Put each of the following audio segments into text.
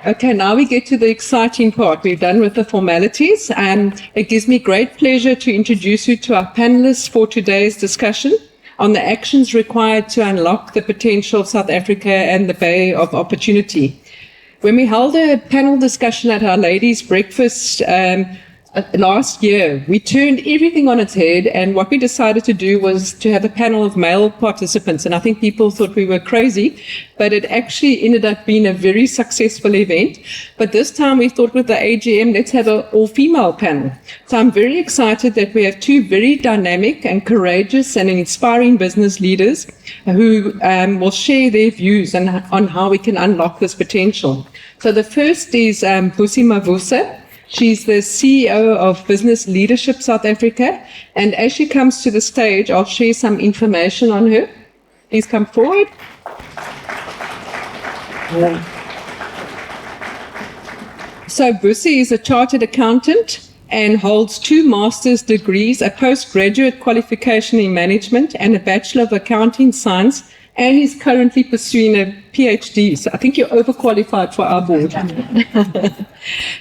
Okay, now we get to the exciting part. We're done with the formalities, and it gives me great pleasure to introduce you to our panelists for today's discussion on the actions required to unlock the potential of South Africa and the Bay of Opportunity. When we held a panel discussion at our ladies' breakfast last year, we turned everything on its head, and what we decided to do was to have a panel of male participants, and I think people thought we were crazy, but it actually ended up being a very successful event. But this time we thought with the AGM, let's have an all-female panel. So I'm very excited that we have two very dynamic and courageous and inspiring business leaders who will share their views on how we can unlock this potential. So the first is Busisiwe Mavuso. She's the CEO of Business Leadership South Africa, and as she comes to the stage, I'll share some information on her. Please come forward. So Busi is a chartered accountant and holds 2 master's degrees, a postgraduate qualification in management, and a Bachelor of Accounting Science, and is currently pursuing a PhD. So I think you're overqualified for our board.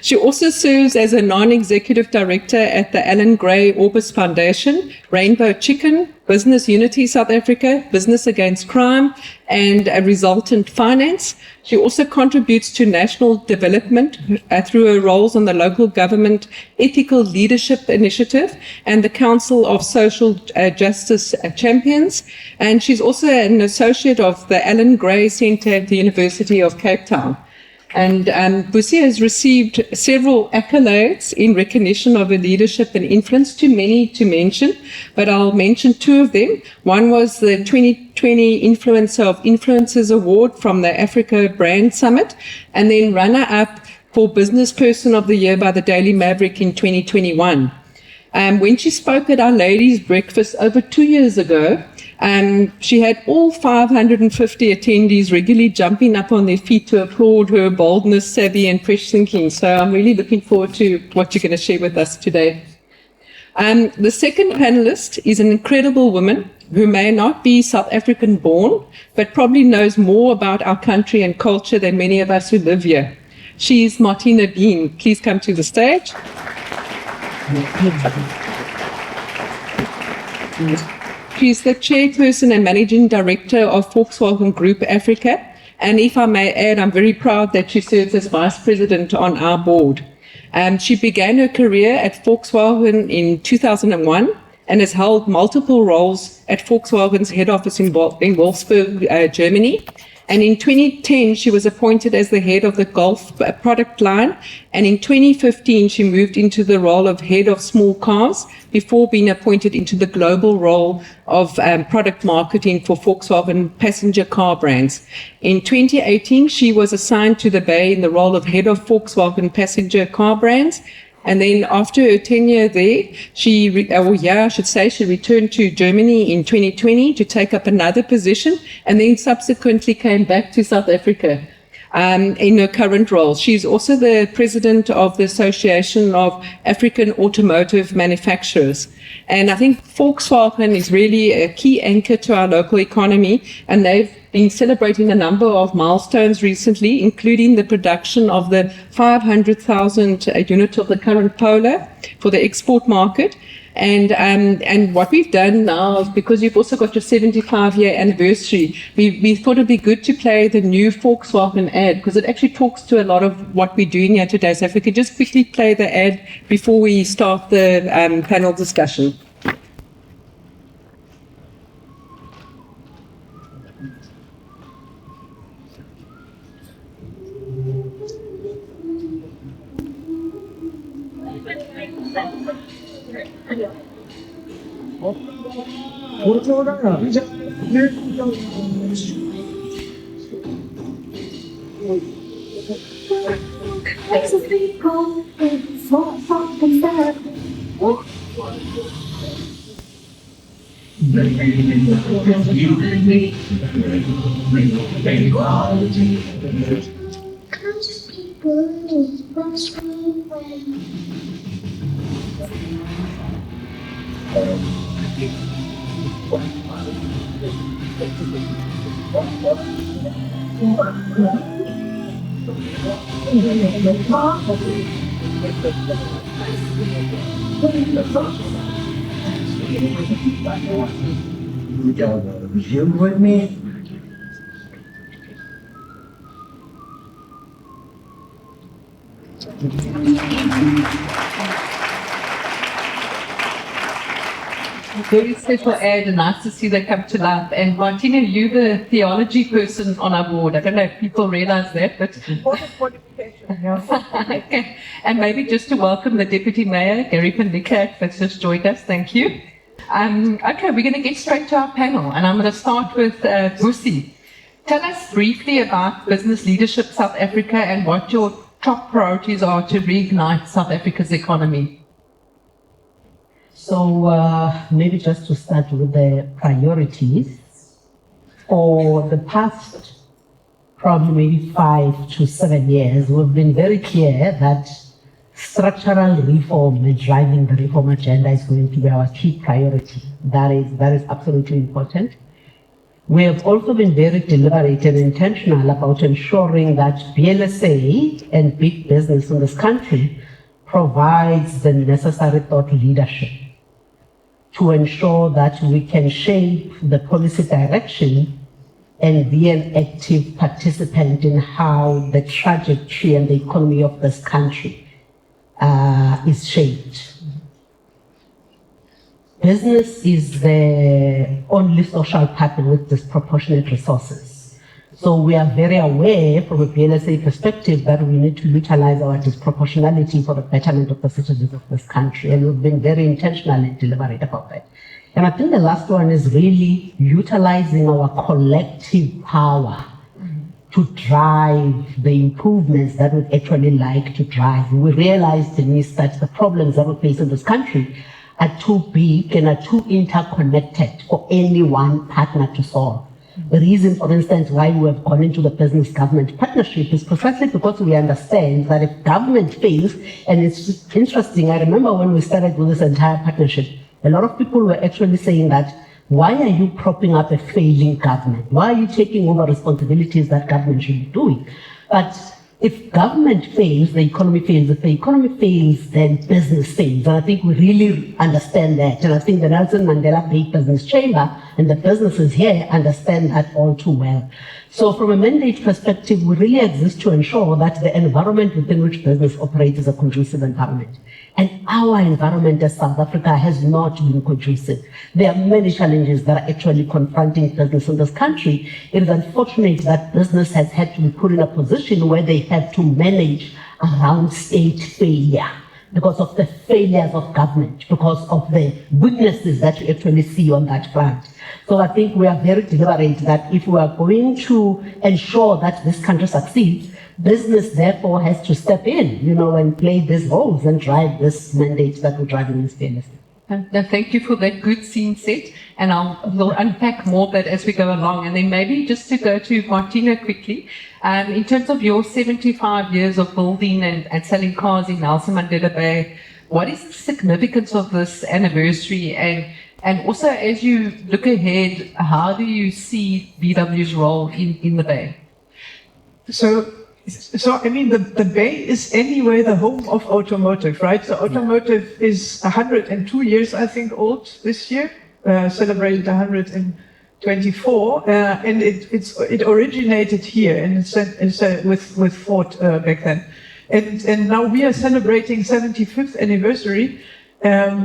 She also serves as a non-executive director at the Alan Gray Orbis Foundation, Rainbow Chicken, Business Unity South Africa, Business Against Crime, and a Resultant Finance. She also contributes to national development through her roles on the Local Government Ethical Leadership Initiative and the Council of Social Justice Champions. And she's also an associate of the Alan Gray Centre at the University of Cape Town. And Busi has received several accolades in recognition of her leadership and influence, too many to mention, but I'll mention 2 of them. One was the 2020 Influencer of Influencers Award from the Africa Brand Summit, and then runner-up for Business Person of the Year by the Daily Maverick in 2021. When she spoke at our ladies' breakfast over 2 years ago, she had all 550 attendees regularly jumping up on their feet to applaud her boldness, savvy, and fresh thinking. So I'm really looking forward to what you're going to share with us today. The second panelist is an incredible woman who may not be South African born, but probably knows more about our country and culture than many of us who live here. She's Martina Biene. Please come to the stage. She's the Chairperson and Managing Director of Volkswagen Group Africa. And if I may add, I'm very proud that she serves as Vice President on our board. She began her career at Volkswagen in 2001 and has held multiple roles at Volkswagen's head office in Wolfsburg, Germany. And in 2010, she was appointed as the head of the Golf product line. And in 2015, she moved into the role of head of small cars before being appointed into the global role of product marketing for Volkswagen passenger car brands. In 2018, she was assigned to the Bay in the role of head of Volkswagen passenger car brands. And then after her tenure there, she returned to Germany in 2020 to take up another position, and then subsequently came back to South Africa in her current role. She's also the president of the Association of African Automotive Manufacturers. And I think Volkswagen is really a key anchor to our local economy, and they've been celebrating a number of milestones recently, including the production of the 500,000 unit of the current Polo for the export market. And what we've done now is, because you've also got your 75-year anniversary, we thought it'd be good to play the new Volkswagen ad, because it actually talks to a lot of what we're doing here today. So if we could just quickly play the ad before we start the panel discussion. You with me? Very special ad, and nice to see they come to life. And Martina, you're the theology person on our board. I don't know if people realize that, but Important qualification, yeah. okay. And maybe just to welcome the Deputy Mayor, Gary Pandika, that's just joined us. Thank you. Okay, we're going to get straight to our panel, and I'm going to start with Busi. Tell us briefly about Business Leadership South Africa and what your top priorities are to reignite South Africa's economy. So maybe just to start with the priorities, for the past probably maybe 5 to 7 years, we've been very clear that structural reform and driving the reform agenda is going to be our key priority. That is absolutely important. We have also been very deliberate and intentional about ensuring that BLSA and big business in this country provides the necessary thought leadership to ensure that we can shape the policy direction and be an active participant in how the trajectory and the economy of this country is shaped. Business is the only social partner with disproportionate resources. So we are very aware from a BLSA perspective that we need to utilize our disproportionality for the betterment of the citizens of this country. And we've been very intentional and deliberate about that. And I think the last one is really utilizing our collective power to drive the improvements that we'd actually like to drive. We realize, Denise, that the problems that we face in this country are too big and are too interconnected for any one partner to solve. The reason, for instance, why we have gone into the business-government partnership is precisely because we understand that if government fails, and it's just interesting, I remember when we started with this entire partnership, a lot of people were actually saying that, why are you propping up a failing government? Why are you taking over responsibilities that government should be doing? But if government fails, the economy fails. If the economy fails, then business fails. And I think we really understand that. And I think the Nelson Mandela Bay Business Chamber and the businesses here understand that all too well. So from a mandate perspective, we really exist to ensure that the environment within which business operates is a conducive environment. And our environment as South Africa has not been conducive. There are many challenges that are actually confronting business in this country. It is unfortunate that business has had to be put in a position where they have to manage around state failure because of the failures of government, because of the weaknesses that you actually see on that front. So I think we are very deliberate that if we are going to ensure that this country succeeds, business therefore has to step in, and play these roles and drive this mandate that we're driving in fairness. Thank you for that good scene set, and we'll unpack more of that as we go along. And then maybe just to go to Martina quickly, in terms of your 75 years of building and selling cars in Nelson Mandela Bay, what is the significance of this anniversary? And also, as you look ahead, how do you see BW's role in the Bay? So I mean, the Bay is anyway the home of automotive, right? So automotive is 102 years, I think, old this year, celebrated 124, and it originated here, and it's with Ford back then. And now we are celebrating 75th anniversary,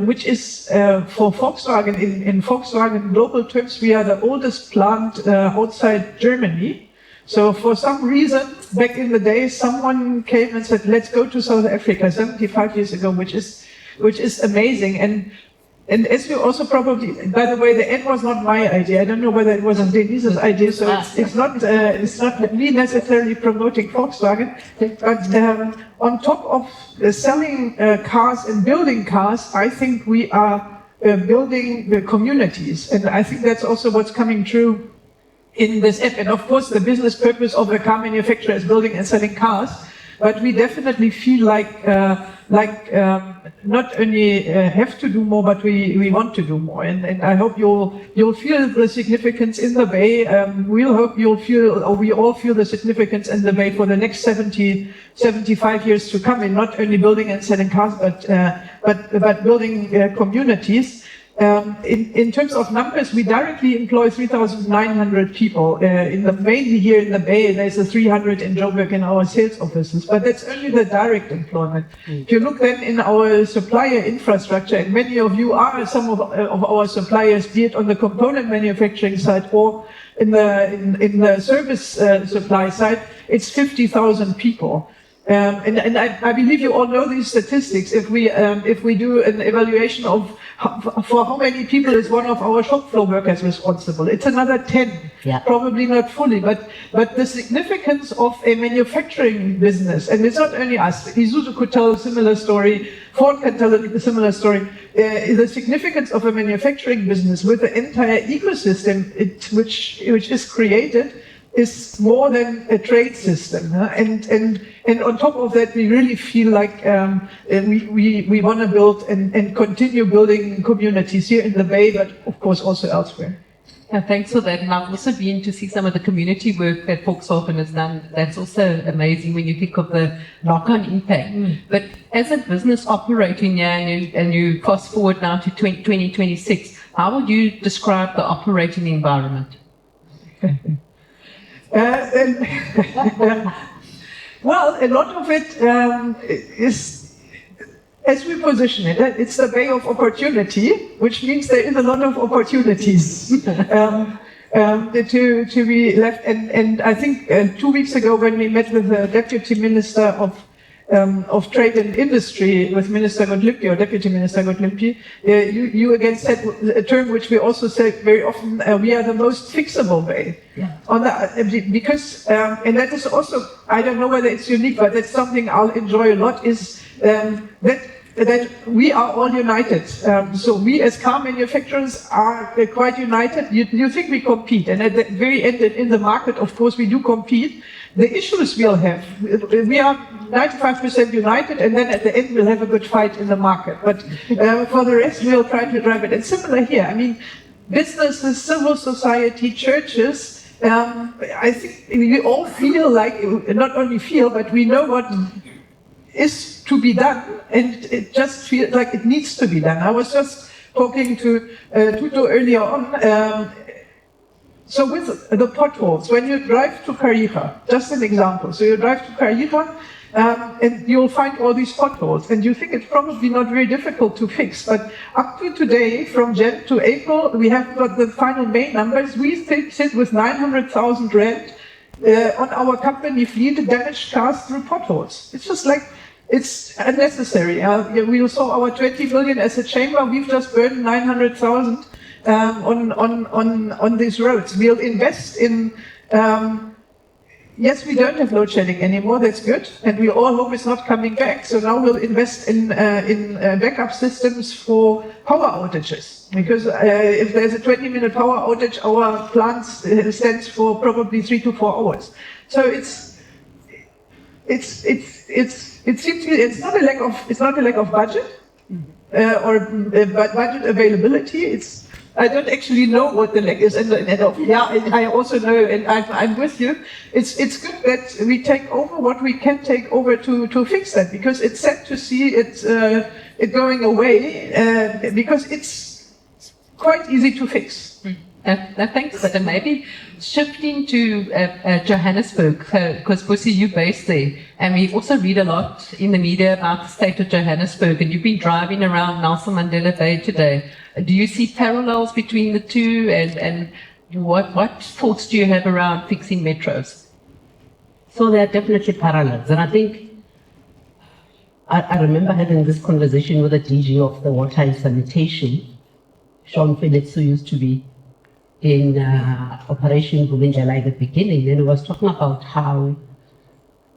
which is for Volkswagen, in Volkswagen global terms, we are the oldest plant outside Germany. So for some reason, back in the day, someone came and said, let's go to South Africa 75 years ago, which is amazing. And as you also probably, by the way, the end was not my idea. I don't know whether it was Denise's idea, so it's not me necessarily promoting Volkswagen. But on top of selling cars and building cars, I think we are building the communities. And I think that's also what's coming true in this app. And of course, the business purpose of a car manufacturer is building and selling cars. but we definitely feel like not only have to do more, but we want to do more. And I hope you'll feel the significance in the Bay. We'll hope you'll feel, or we all feel the significance in the Bay for the next 75 years to come, in not only building and selling cars, but building communities. In terms of numbers, we directly employ 3,900 people. Mainly here in the Bay, there's a 300 in Joburg in our sales offices, but that's only the direct employment. If you look then in our supplier infrastructure, and many of you are some of our suppliers, be it on the component manufacturing side or in the service supply side, it's 50,000 people. And I believe you all know these statistics. If we do an evaluation of for how many people is one of our shop floor workers responsible, it's another 10. Yeah. Probably not fully, but the significance of a manufacturing business, and it's not only us. Isuzu could tell a similar story. Ford can tell a similar story. The significance of a manufacturing business with the entire ecosystem which is created is more than a trade system, and on top of that, we really feel like we want to build and continue building communities here in the Bay, but of course also elsewhere. Yeah, thanks for that. And I've also been to see some of the community work that Volkswagen has done. That's also amazing when you think of the knock-on impact. But as a business operating here, and you fast forward now to 2026, how would you describe the operating environment? Well, a lot of it is, as we position it, it's the Bay of opportunity, which means there is a lot of opportunities to be left. And I think 2 weeks ago, when we met with the Deputy Minister of Trade and Industry, with Minister Godlimpi, or Deputy Minister Godlimpi, you again said a term which we also say very often, we are the most fixable Bay. Yeah. Because, and that is also, I don't know whether it's unique, but that's something I'll enjoy a lot, is that we are all united. So we as car manufacturers are quite united. You think we compete, and at the very end in the market, of course, we do compete. The issues we'll have, we are 95% united, and then at the end we'll have a good fight in the market. But for the rest, we'll try to drive it. And similar here, I mean, businesses, civil society, churches, I think we all feel like, not only feel, but we know what is to be done, and it just feels like it needs to be done. I was just talking to Tutu earlier on. So with the potholes, when you drive to Kariga, just an example, so you drive to Kariga and you'll find all these potholes, and you think it's probably not very difficult to fix, but up to today, from Jan to April, we have got the final May numbers, we sit with 900,000 rand on our company fleet, damaged cars through potholes. It's just like, it's unnecessary. We saw our 20 million as a chamber, we've just burned 900,000 on these roads. We'll invest in, yes, we don't have load shedding anymore, that's good, and we all hope it's not coming back. So now we'll invest in backup systems for power outages, because if there's a 20-minute power outage, our plant stands for probably 3 to 4 hours. So it seems it's not a lack of budget or budget availability. I don't actually know what the lack is, and I also know, and I'm with you. It's good that we take over what we can take over to fix that, because it's sad to see it going away, because it's quite easy to fix. Thanks, but maybe shifting to Johannesburg, because Busi, you're based there, and we also read a lot in the media about the state of Johannesburg, and you've been driving around Nelson Mandela Bay today. Do you see parallels between the two, and what thoughts do you have around fixing metros? So there are definitely parallels, and I think I remember having this conversation with the DG of the water and sanitation, Sean Phillips, who used to be in Operation Bubinjala at the beginning, and he was talking about how,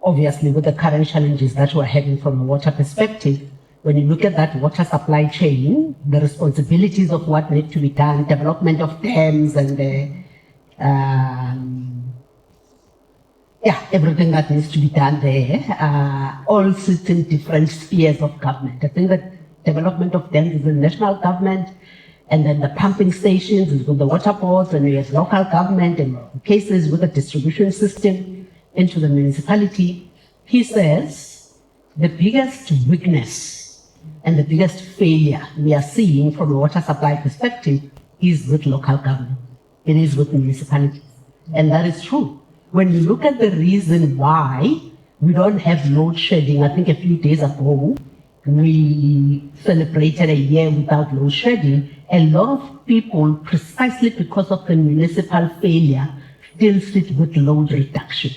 obviously, with the current challenges that we're having from a water perspective, when you look at that water supply chain, the responsibilities of what need to be done, development of dams and everything that needs to be done there, all sit in different spheres of government. I think that development of dams is the national government, and then the pumping stations is with the water boards, and we have local government, and cases with the distribution system into the municipality. He says the biggest weakness and the biggest failure we are seeing from a water supply perspective is with local government. It is with municipalities. And that is true. When you look at the reason why we don't have load shedding, I think a few days ago, we celebrated a year without load shedding. A lot of people, precisely because of the municipal failure, still sit with load reduction.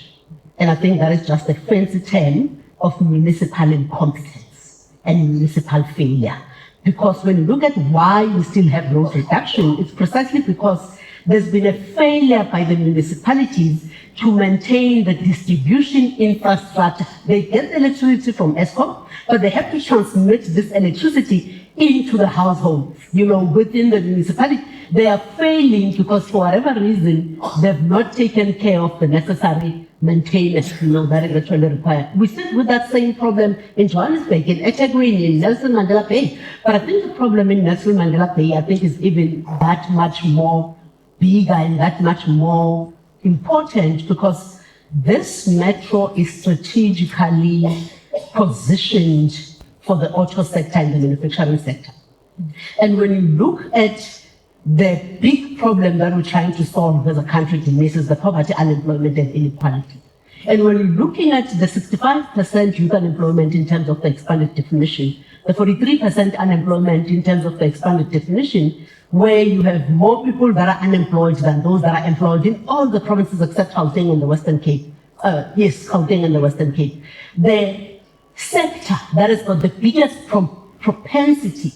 And I think that is just a fancy term of municipal incompetence and municipal failure. Because when you look at why we still have load reduction, it's precisely because there's been a failure by the municipalities to maintain the distribution infrastructure. They get the electricity from ESCOM, but they have to transmit this electricity into the households, within the municipality. They are failing because for whatever reason, they've not taken care of the necessary maintenance, that is actually required. We sit with that same problem in Johannesburg, in eThekwini, in Nelson Mandela Bay. But I think the problem in Nelson Mandela Bay, I think, is even that much more bigger and that much more important because this metro is strategically positioned for the auto sector and the manufacturing sector. And when you look at the big problem that we're trying to solve as a country, Denise, is the poverty, unemployment, and inequality. And when you're looking at the 65% youth unemployment in terms of the expanded definition, the 43% unemployment in terms of the expanded definition, where you have more people that are unemployed than those that are employed in all the provinces except Gauteng and the Western Cape. Gauteng and the Western Cape. The sector that has got the biggest propensity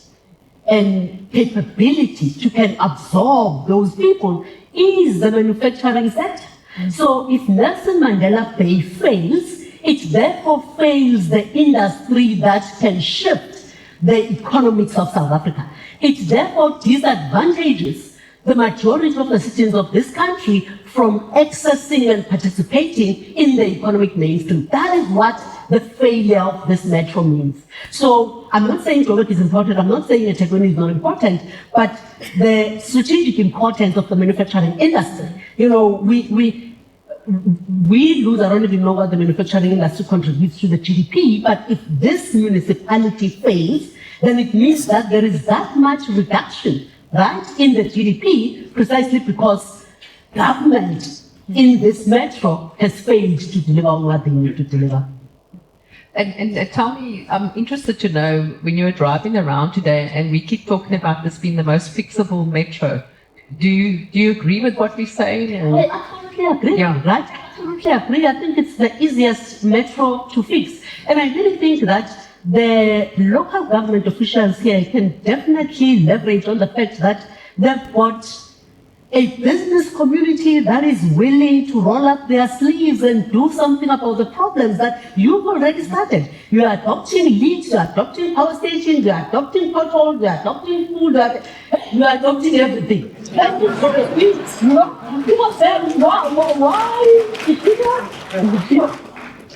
and capability to can absorb those people is the manufacturing sector. So if Nelson Mandela Bay fails, it therefore fails the industry that can shift the economics of South Africa. It therefore disadvantages the majority of the citizens of this country from accessing and participating in the economic mainstream. That is what the failure of this metro means. So I'm not saying Joburg is important, I'm not saying eThekwini is not important, but the strategic importance of the manufacturing industry. We lose, I don't even know what the manufacturing industry contributes to the GDP, but if this municipality fails, then it means that there is that much reduction, right, in the GDP, precisely because government in this metro has failed to deliver what they need to deliver. And tell me, I'm interested to know, when you were driving around today, and we keep talking about this being the most fixable metro, do you agree with what we say? I absolutely agree, right? I absolutely agree. I think it's the easiest metro to fix. And I really think that the local government officials here can definitely leverage on the fact that they've got a business community that is willing to roll up their sleeves and do something about the problems that you've already started. You are adopting leads, you are adopting power stations, you are adopting potholes, you are adopting food, you are adopting everything. And you must say, why?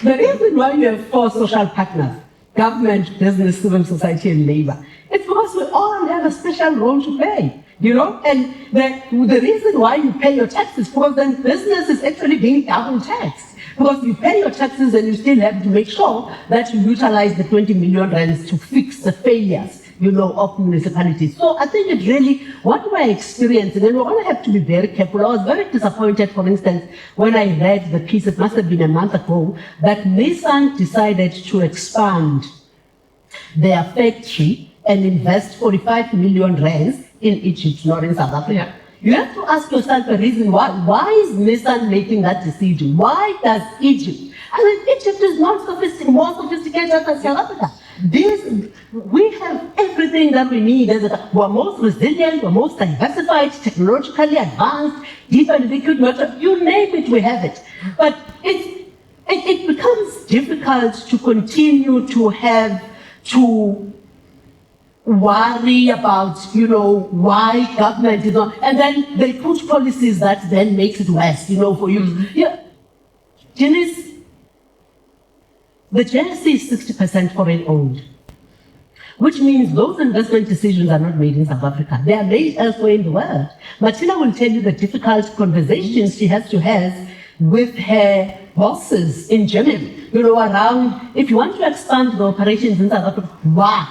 The reason why you have 4 social partners, government, business, civil society, and labor, it's because we all have a special role to play. And the reason why you pay your taxes, because then business is actually being double taxed. Because you pay your taxes and you still have to make sure that you utilize the 20 million rands to fix the failures, of municipalities. So I think it really, what we're experiencing, and we're going to have to be very careful. I was very disappointed, for instance, when I read the piece, it must have been a month ago, that Nissan decided to expand their factory and invest 45 million rands in Egypt, not in South Africa. Yeah. You have to ask yourself a reason why. Why is Nissan making that decision? Why does Egypt? Egypt is not more sophisticated than South Africa. We have everything that we need. We're most resilient, we're most diversified, technologically advanced, deep and liquid metal. You name it, we have it. But it becomes difficult to continue to have to worry about, why government is not, and then they put policies that then makes it worse, for you. Yeah. Denise, the JSE is 60% foreign owned, which means those investment decisions are not made in South Africa. They are made elsewhere in the world. Martina will tell you the difficult conversations she has to have with her bosses in Germany, around, if you want to expand the operations in South Africa, why?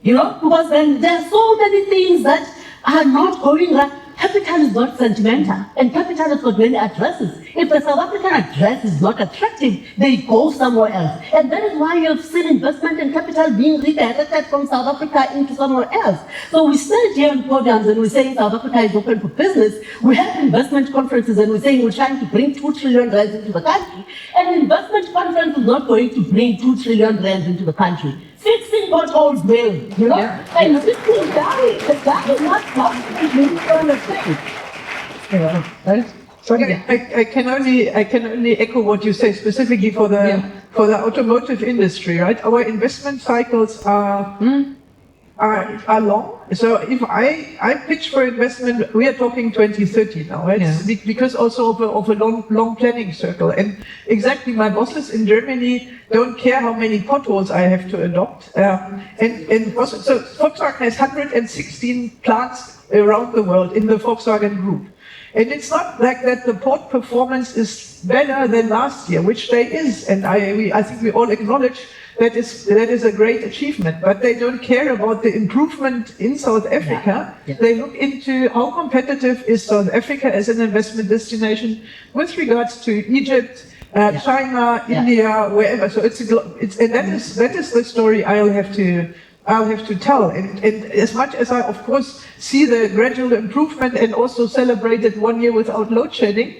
Because then there are so many things that are not going right. Capital is not sentimental, and capital has got many addresses. If the South African address is not attractive, they go somewhere else. And that is why you've seen investment and capital being redirected from South Africa into somewhere else. So we stand here on podiums and we're saying South Africa is open for business. We have investment conferences and we're saying we're trying to bring 2 trillion rands into the country. And investment conference is not going to bring 2 trillion rands into the country. Fixing potholes will, and fixing that is not possible. So I can only echo what you say specifically for the automotive industry, right? Our investment cycles are long. So if I pitch for investment, we are talking 2030 now, right? Yeah. Because also of a long planning circle. And exactly, my bosses in Germany don't care how many potholes I have to adopt. And also, so Volkswagen has 116 plants around the world in the Volkswagen Group. And it's not like that the port performance is better than last year, which there is, and I think we all acknowledge that is a great achievement, but they don't care about the improvement in South Africa. Yeah. Yeah. They look into how competitive is South Africa as an investment destination with regards to Egypt, China, India, wherever. So and that is the story I'll have to tell. And as much as I, of course, see the gradual improvement and also celebrated 1 year without load shedding,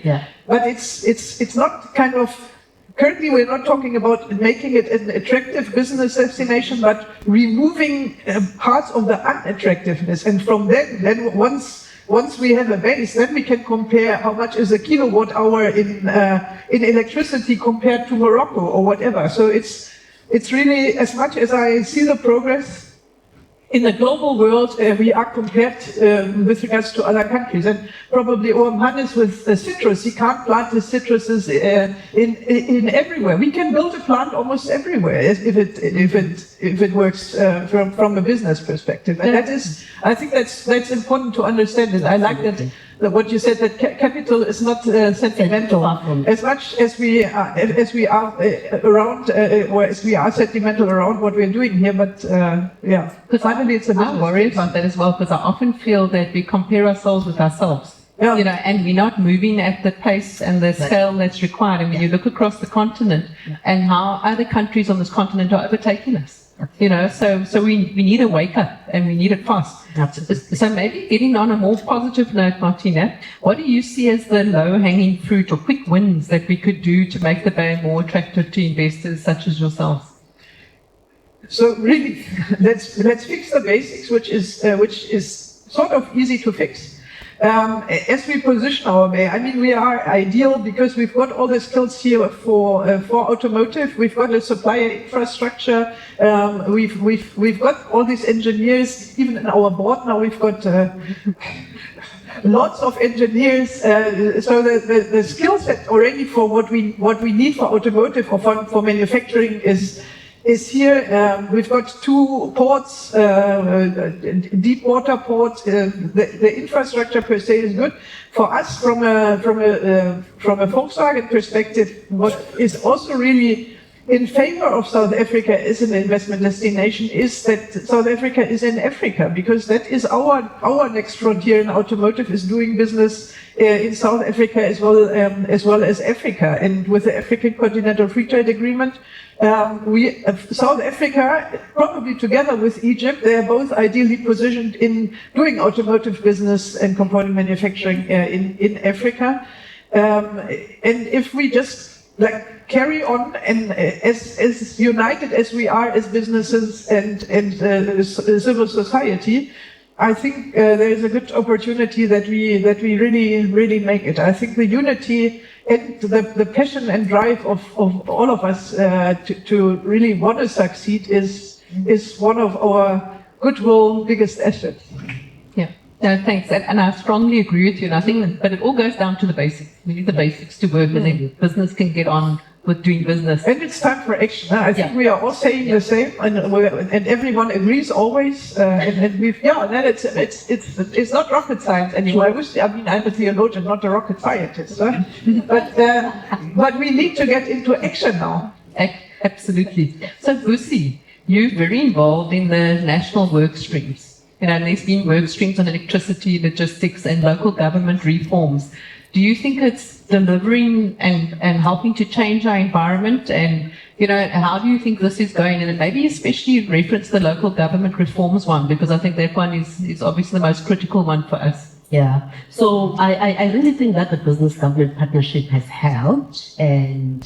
but it's not kind of, currently we're not talking about making it an attractive business destination, but removing parts of the unattractiveness. And from then once we have a base, then we can compare how much is a kilowatt hour in electricity compared to Morocco or whatever. So it's really, as much as I see the progress in the global world, we are compared with regards to other countries. And probably Hannes with citrus, he can't plant his citruses in everywhere. We can build a plant almost everywhere if it works from a business perspective. And that is, I think that's important to understand. And I like that what you said, that capital is not sentimental. As much as we are around, or as we are sentimental around what we're doing here, but because finally it's a business. I'm worried about that as well, because I often feel that we compare ourselves with ourselves. Yeah. And we're not moving at the pace and the scale that's required. And when you look across the continent and how other countries on this continent are overtaking us. So we need a wake up, and we need it fast. Absolutely. So maybe getting on a more positive note, Martina, what do you see as the low-hanging fruit or quick wins that we could do to make the Bay more attractive to investors such as yourselves? So really, let's fix the basics, which is sort of easy to fix. As we position our Bay, I mean, we are ideal because we've got all the skills here for automotive. We've got a supplier infrastructure. We've got all these engineers. Even in our board now, we've got lots of engineers. So the skill set already for what we need for automotive or for manufacturing is here. We've got 2 ports, deep water ports. The infrastructure per se is good. For us, from a Volkswagen perspective, what is also really in favor of South Africa as an investment destination is that South Africa is in Africa, because that is our next frontier in automotive, is doing business in South Africa as well as Africa. And with the African Continental Free Trade Agreement, South Africa, probably together with Egypt, they are both ideally positioned in doing automotive business and component manufacturing in Africa. And if we just carry on and as united as we are as businesses and civil society, I think there is a good opportunity that we really make it. I think the unity and the passion and drive of all of us to really want to succeed is one of our goodwill biggest assets. Yeah. No, thanks. And I strongly agree with you. And I think, but it all goes down to the basics. We need the basics to work, and then business can get on with doing business. And it's time for action. I think we are all saying the same, and everyone agrees always. And we've then it's not rocket science anymore. I'm a theologian, not a rocket scientist, but we need to get into action now. Absolutely. So, Busi, you're very involved in the national work streams. You know, and there's been work streams on electricity, logistics, and local government reforms. Do you think it's delivering and helping to change our environment? And, you know, how do you think this is going? And maybe especially reference the local government reforms one, because I think that one is obviously the most critical one for us. Yeah. So I really think that the business-government partnership has helped. And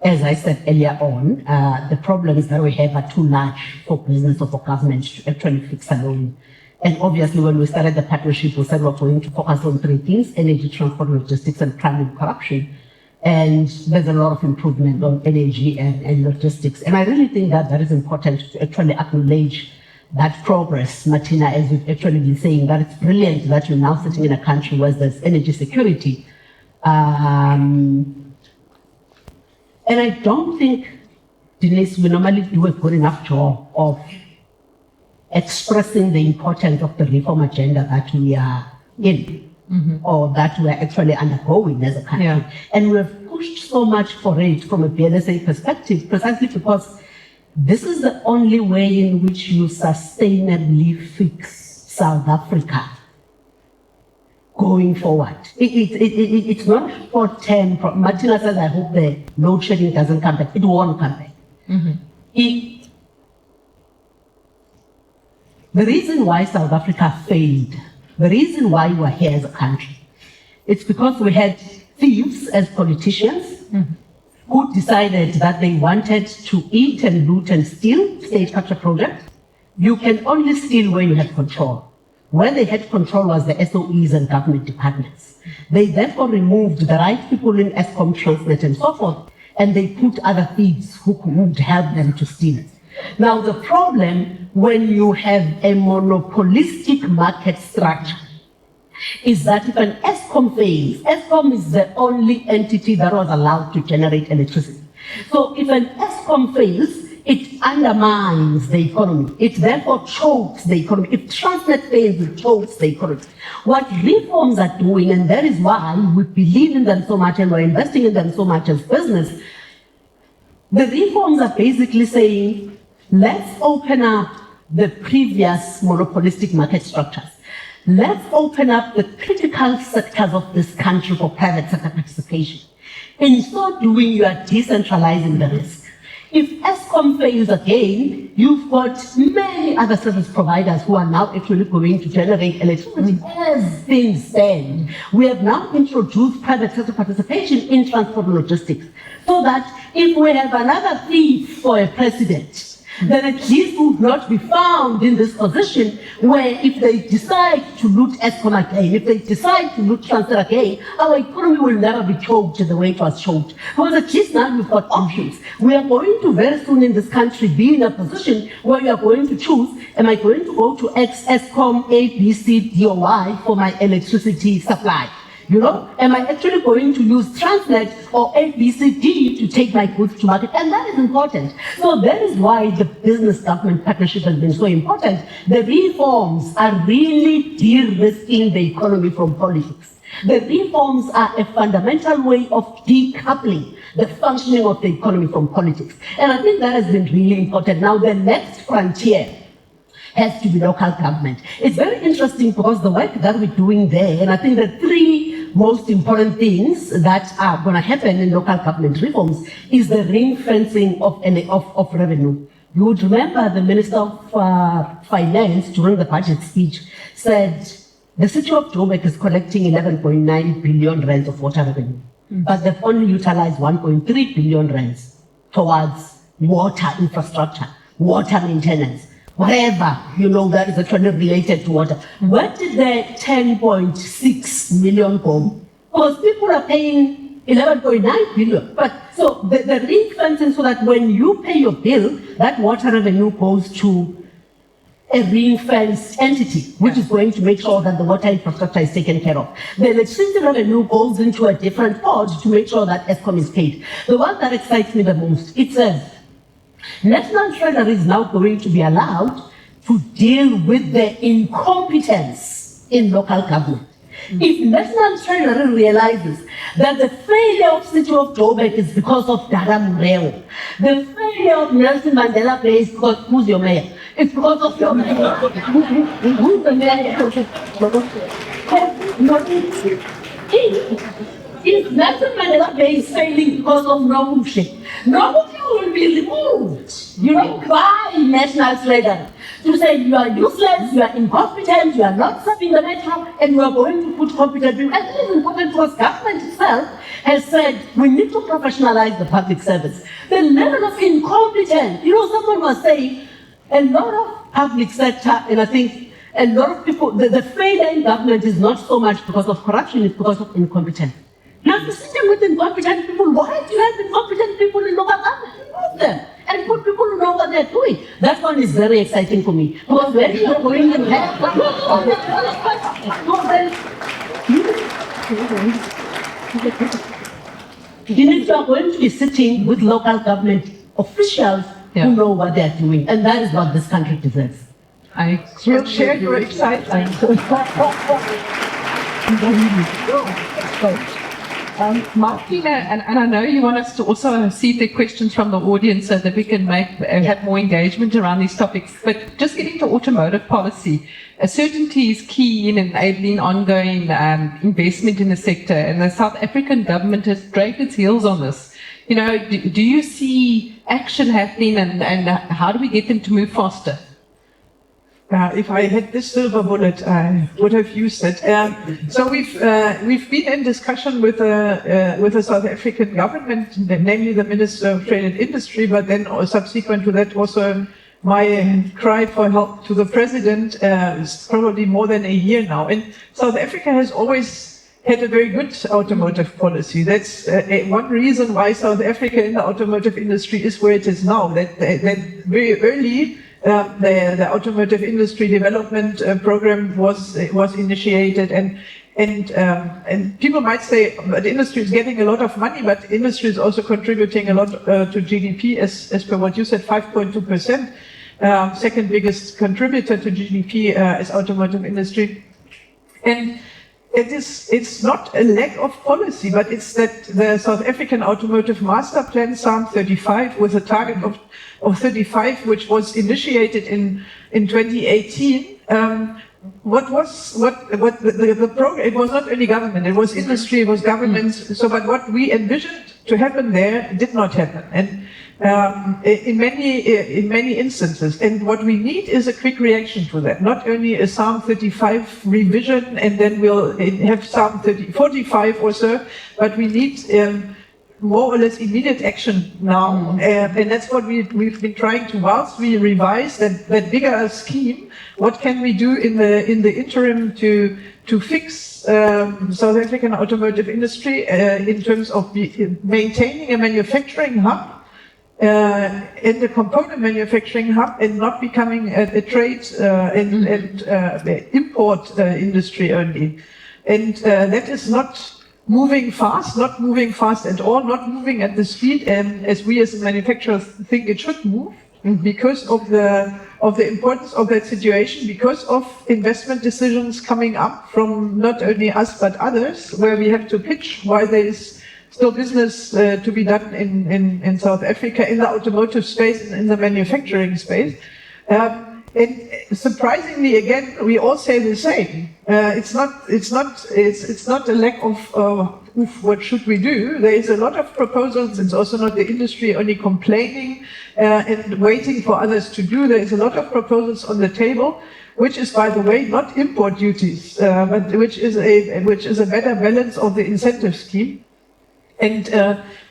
as I said earlier on, the problems that we have are too large for business or for government to actually fix alone. And obviously, when we started the partnership, we said we're going to focus on three things: energy, transport, logistics, and crime and corruption. And there's a lot of improvement on energy and logistics. And I really think that that is important to actually acknowledge that progress. Martina, as we've actually been saying, that it's brilliant that you're now sitting in a country where there's energy security. And I don't think, Denise, we normally do a good enough job of expressing the importance of the reform agenda that we are in, or that we are actually undergoing as a country. Yeah. And we have pushed so much for it from a BLSA perspective, precisely because this is the only way in which you sustainably fix South Africa going forward. It's not short-term. Martina says, I hope the load shedding doesn't come back. It won't come back. The reason why South Africa failed, the reason why we're here as a country, it's because we had thieves as politicians who decided that they wanted to eat and loot and steal state capture projects. You can only steal where you have control. Where they had control was the SOEs and government departments. They therefore removed the right people in Eskom, Transnet, and so forth, and they put other thieves who would help them to steal it. Now, the problem when you have a monopolistic market structure is that if an Eskom fails, Eskom is the only entity that was allowed to generate electricity. So if an Eskom fails, it undermines the economy. It therefore chokes the economy. If Transnet fails, it chokes the economy. What reforms are doing, and that is why we believe in them so much and we're investing in them so much as business, the reforms are basically saying, let's open up the previous monopolistic market structures. Let's open up the critical sectors of this country for private sector participation. In so doing, you are decentralizing the risk. If Eskom fails again, you've got many other service providers who are now actually going to generate electricity. As things stand, we have now introduced private sector participation in transport and logistics, so that if we have another thief for a president, then at least would not be found in this position where if they decide to loot Eskom again, if they decide to loot Transnet again, our economy will never be choked the way it was choked. Because at least now we've got options. We are going to very soon in this country be in a position where we are going to choose, am I going to go to Eskom A, B, C, D, or Y for my electricity supply? You know, am I actually going to use Transnet or ABCD to take my goods to market? And that is important. So that is why the business-government partnership has been so important. The reforms are really de-risking the economy from politics. The reforms are a fundamental way of decoupling the functioning of the economy from politics. And I think that has been really important. Now, the next frontier has to be local government. It's very interesting because the work that we're doing there, and I think the three most important things that are going to happen in local government reforms is the ring fencing of revenue. You would remember the Minister of Finance during the budget speech said the city of Joburg is collecting 11.9 billion rands of water revenue, but they've only utilized 1.3 billion rands towards water infrastructure, water maintenance, whatever, you know, that is actually related to water. Where did the 10.6 million go? Because people are paying 11.9 billion. But so the ring fencing so that when you pay your bill, that water revenue goes to a ring-fenced entity, which is going to make sure that the water infrastructure is taken care of. The electricity revenue goes into a different pot to make sure that Eskom is paid. The one that excites me the most, it says, National Treasury is now going to be allowed to deal with the incompetence in local government. If National Treasury realizes that the failure of City of Joburg is because of Dada Mureo, the failure of Nelson Mandela Bay is because, who's your mayor? It's because of your mayor. Who's the mayor? If Nelson Mandela Bay is failing because of Nomushe, Nomushe will be removed. You don't buy National Treasury to say you are useless, you are incompetent, you are not serving the metro, and you are going to put competent people. And this is important because government itself has said we need to professionalize the public service. The level of incompetence, someone was saying a lot of public sector, and I think a lot of people, the failure in government is not so much because of corruption, it's because of incompetence. Now, the system with incompetent people, why do you have incompetent people in local government? Remove them and put people who know what they're doing. That one is very exciting for me. Because when you are going in there, you are going to be sitting with local government officials who know what they're doing. And that is what this country deserves. I We'll share your excitement. Martina, and I know you want us to also see the questions from the audience so that we can have more engagement around these topics. But just getting to automotive policy, certainty is key in enabling ongoing investment in the sector, and the South African government has dragged its heels on this. Do you see action happening, and how do we get them to move faster? If I had this silver bullet, I would have used it. So we've been in discussion with the South African government, namely the Minister of Trade and Industry, but then subsequent to that also my cry for help to the President is probably more than a year now. And South Africa has always had a very good automotive policy. That's one reason why South Africa in the automotive industry is where it is now. That very early the automotive industry development program was initiated, and people might say, but the industry is getting a lot of money, but industry is also contributing a lot to GDP, as per what you said, 5.2%. Second biggest contributor to GDP is automotive industry, and it's not a lack of policy, but it's that the South African Automotive Master Plan, SAM 35, with a target of 35, which was initiated in 2018. The program? It was not only government; it was industry, it was governments. So, but what we envisioned to happen there did not happen, and in many instances. And what we need is a quick reaction to that. Not only a SAM 35 revision, and then we'll have SAM 45 or so, but we need more or less immediate action now. And that's what we've been trying to, whilst we revise that bigger scheme, what can we do in the interim to fix South African automotive industry in terms of maintaining a manufacturing hub and the component manufacturing hub, and not becoming a trade and import industry only. And that is not moving fast at all, not moving at the speed as we as manufacturers think it should move, because of the importance of that situation, because of investment decisions coming up from not only us but others, where we have to pitch why there is still business to be done in South Africa, in the automotive space and in the manufacturing space. And surprisingly, again, we all say the same. It's not a lack of what should we do. There is a lot of proposals. It's also not the industry only complaining and waiting for others to do. There is a lot of proposals on the table, which is, by the way, not import duties, but which is a better balance of the incentive scheme. And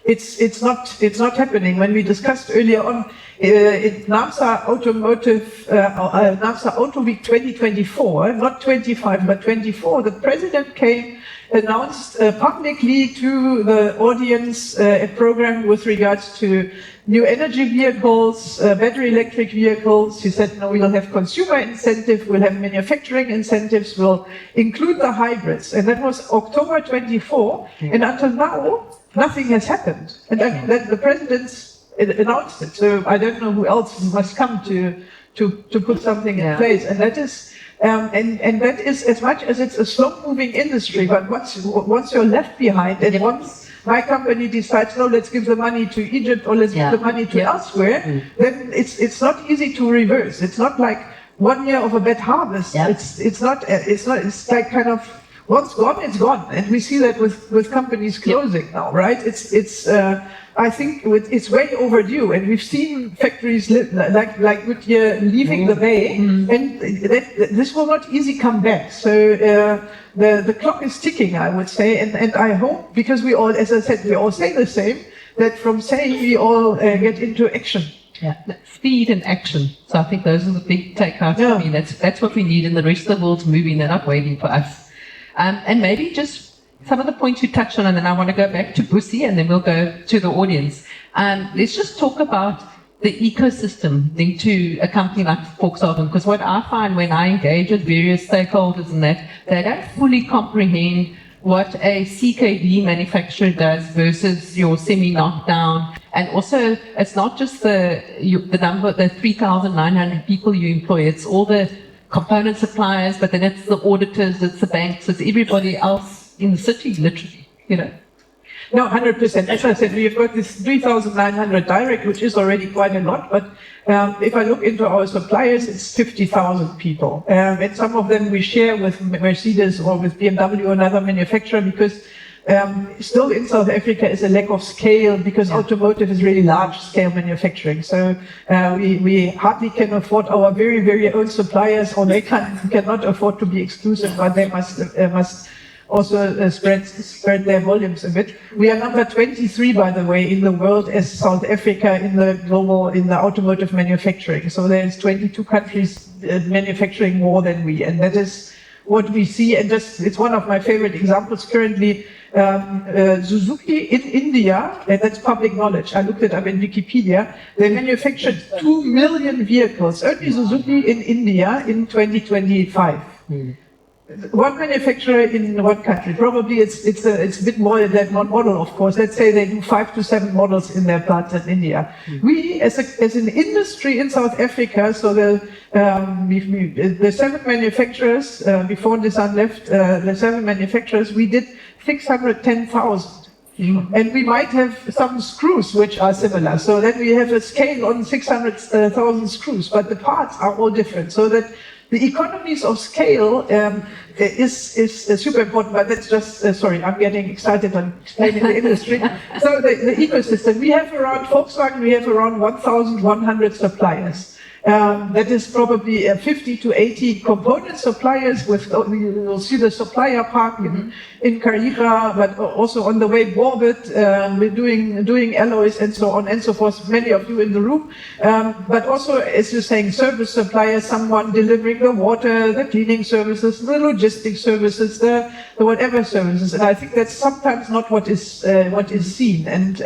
it's not happening. When we discussed earlier on NAMSA Automotive, NAMSA Auto Week 2024, not 25 but 24, the president came announced publicly to the audience a program with regards to new energy vehicles, battery electric vehicles. He said, no, we'll have consumer incentive, we'll have manufacturing incentives, we'll include the hybrids. And that was October 24, and until now, nothing has happened. And I mean, that the president's announced it, so I don't know who else must come to put something in place. And that is, and that is, as much as it's a slow-moving industry, but once you're left behind, and once my company decides, no, let's give the money to Egypt or let's give the money to elsewhere, then it's not easy to reverse. It's not like 1 year of a bad harvest. It's like kind of, once gone, it's gone. And we see that with companies closing now, right? I think it's way overdue, and we've seen factories like Goodyear leaving the Bay, and this will not easily come back. So the clock is ticking, I would say, and I hope, because we all, as I said, we all say the same, that from saying we all get into action. Yeah, speed and action. So I think those are the big takeouts for me. That's what we need, and the rest of the world's moving. They're not waiting for us. And maybe just some of the points you touched on, and then I want to go back to Busi, and then we'll go to the audience. Let's just talk about the ecosystem linked to a company like Volkswagen, because what I find when I engage with various stakeholders in that, they don't fully comprehend what a CKD manufacturer does versus your semi-knockdown. And also, it's not just the number, the 3,900 people you employ, it's all the component suppliers, but then it's the auditors, it's the banks, it's everybody else in the city, literally, you know. No, 100%. As I said, we've got this 3,900 direct, which is already quite a lot, but if I look into our suppliers, it's 50,000 people. And some of them we share with Mercedes or with BMW or another manufacturer, because still in South Africa is a lack of scale, because automotive is really large scale manufacturing. So we hardly can afford our very, very own suppliers, or they cannot afford to be exclusive, but they must also spread their volumes a bit. We are number 23, by the way, in the world as South Africa in the automotive manufacturing. So there's 22 countries manufacturing more than we, and that is what we see. And it's one of my favorite examples currently. Suzuki in India, and that's public knowledge, I looked it up in Wikipedia, they manufactured 2 million vehicles, only Suzuki in India in 2025. One manufacturer in one country, probably it's a bit more than one model, of course. Let's say they do 5 to 7 models in their plants in India. We, as an industry in South Africa, so the 7 manufacturers, before Nissan left, the 7 manufacturers, we did 610,000. And we might have some screws which are similar, so that we have a scale on 600,000 screws, but the parts are all different, so that the economies of scale is super important, but that's just, sorry, I'm getting excited on explaining the industry. So the ecosystem, we have around Volkswagen, we have around 1,100 suppliers. That is probably 50 to 80 component suppliers. You will see the supplier park in Kariba, but also on the way Borbit, we're doing alloys and so on and so forth, many of you in the room. But also, as you're saying, service suppliers, someone delivering the water, the cleaning services, the logistics services, the whatever services. And I think that's sometimes not what is seen. And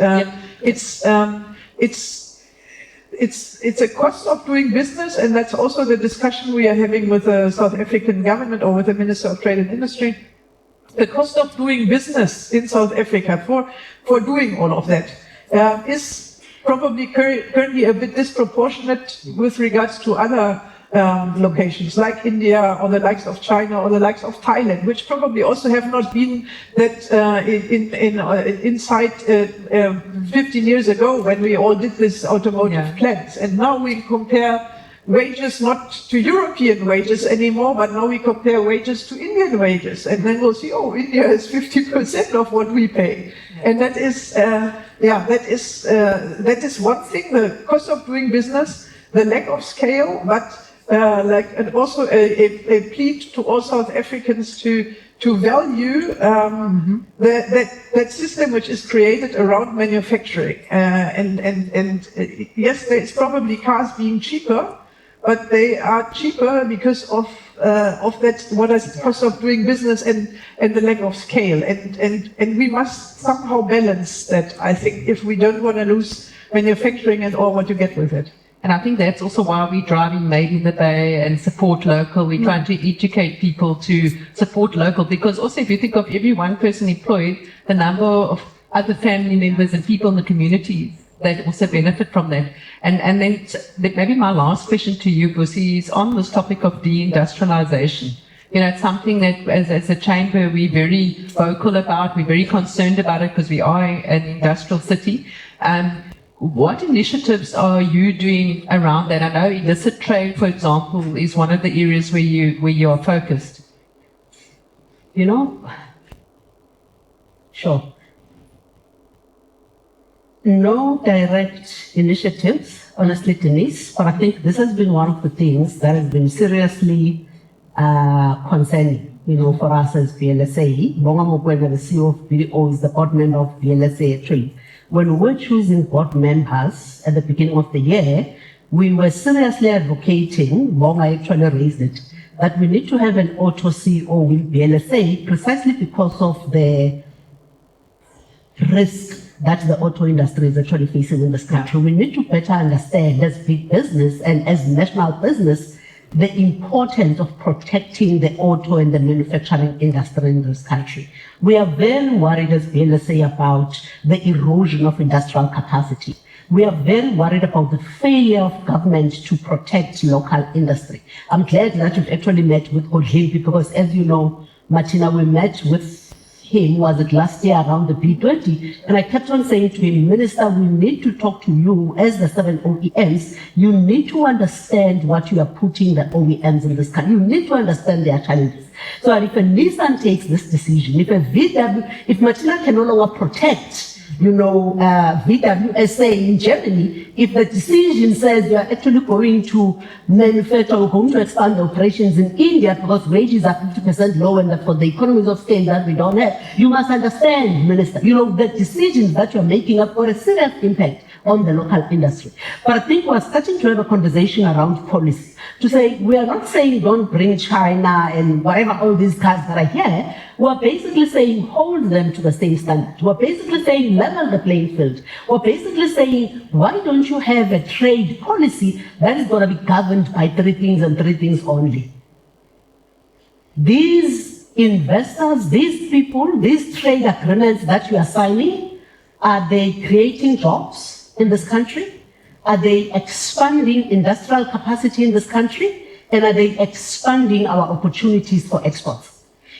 it's a cost of doing business, and that's also the discussion we are having with the South African government or with the Minister of Trade and Industry. The cost of doing business in South Africa for doing all of that is probably currently a bit disproportionate with regards to other locations like India or the likes of China or the likes of Thailand, which probably also have not been that inside 15 years ago when we all did this automotive plans. And now we compare wages not to European wages anymore, but now we compare wages to Indian wages. And then we'll see, oh, India is 50% of what we pay. And that is, that is one thing, the cost of doing business, the lack of scale, but and also a plea to all South Africans to value that system which is created around manufacturing. And yes, there's probably cars being cheaper, but they are cheaper because of that, what is the cost of doing business and the lack of scale. And we must somehow balance that, I think, if we don't want to lose manufacturing and all what you get with it. And I think that's also why we're driving Made in the Bay and support local. We're trying to educate people to support local, because also if you think of every one person employed, the number of other family members and people in the community that also benefit from that. And then maybe my last question to you, Busi, is on this topic of deindustrialization. You know, it's something that as a chamber we're very vocal about, we're very concerned about it because we are an industrial city. What initiatives are you doing around that? I know illicit trade, for example, is one of the areas where you are focused. You know, sure. No direct initiatives, honestly, Denise, but I think this has been one of the things that has been seriously concerning, you know, for us as BLSA. Bonga Mokwena, the CEO of BDO, is the board member of BLSA Trade. When we were choosing board members at the beginning of the year, we were seriously advocating, Bonga actually raised it, that we need to have an auto CEO with BLSA precisely because of the risk that the auto industry is actually facing in this country. We need to better understand as big business and as national business the importance of protecting the auto and the manufacturing industry in this country. We are very worried as BLSA about the erosion of industrial capacity. We are very worried about the failure of government to protect local industry. I'm glad that you've actually met with Odlim, because as you know, Martina, we met with him, was it last year around the B20, and I kept on saying to him, Minister, we need to talk to you as the 7 OEMs. You need to understand what you are putting the OEMs in this country. You need to understand their challenges. So if a Nissan takes this decision, if a VW, if Martina can no longer protect, you know, VWSA in Germany, if the decision says you are actually going to manufacture or going to expand operations in India because wages are 50% lower and for the economies of scale that we don't have, you must understand, Minister, you know, the decisions that you're making have got a serious impact on the local industry. But I think we're starting to have a conversation around policy to say, we are not saying don't bring China and whatever, all these cars that are here. We're basically saying hold them to the same standard. We're basically saying level the playing field. We're basically saying, why don't you have a trade policy that is going to be governed by 3 things and 3 things only? These investors, these people, these trade agreements that you are signing, are they creating jobs in this country? Are they expanding industrial capacity in this country? And are they expanding our opportunities for exports?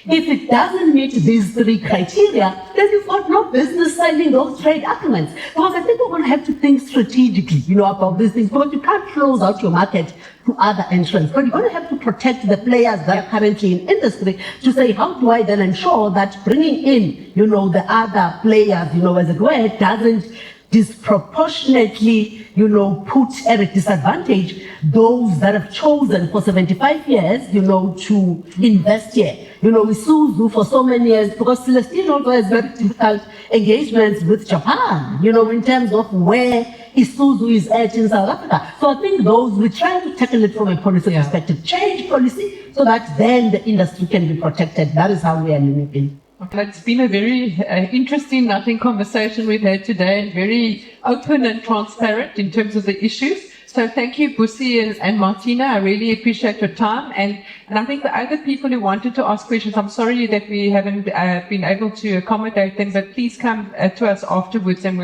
If it doesn't meet these 3 criteria, then you've got no business signing those trade agreements. Because I think we're going to have to think strategically, you know, about these things, because you can't close out your market to other entrants. But you're going to have to protect the players that are currently in industry to say, how do I then ensure that bringing in, you know, the other players, you know, as it were, doesn't disproportionately, you know, put at a disadvantage those that have chosen for 75 years, you know, to invest here. You know, Isuzu for so many years, because Celestine also has very difficult engagements with Japan, you know, in terms of where Isuzu is at in South Africa. So I think we're trying to tackle it from a policy perspective, change policy so that then the industry can be protected. That is how we are living. Okay, it's been a very interesting, I think, conversation we've had today, and very open and transparent in terms of the issues. So thank you, Busi and Martina. I really appreciate your time. And I think the other people who wanted to ask questions, I'm sorry that we haven't been able to accommodate them, but please come to us afterwards and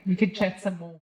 we can chat some more.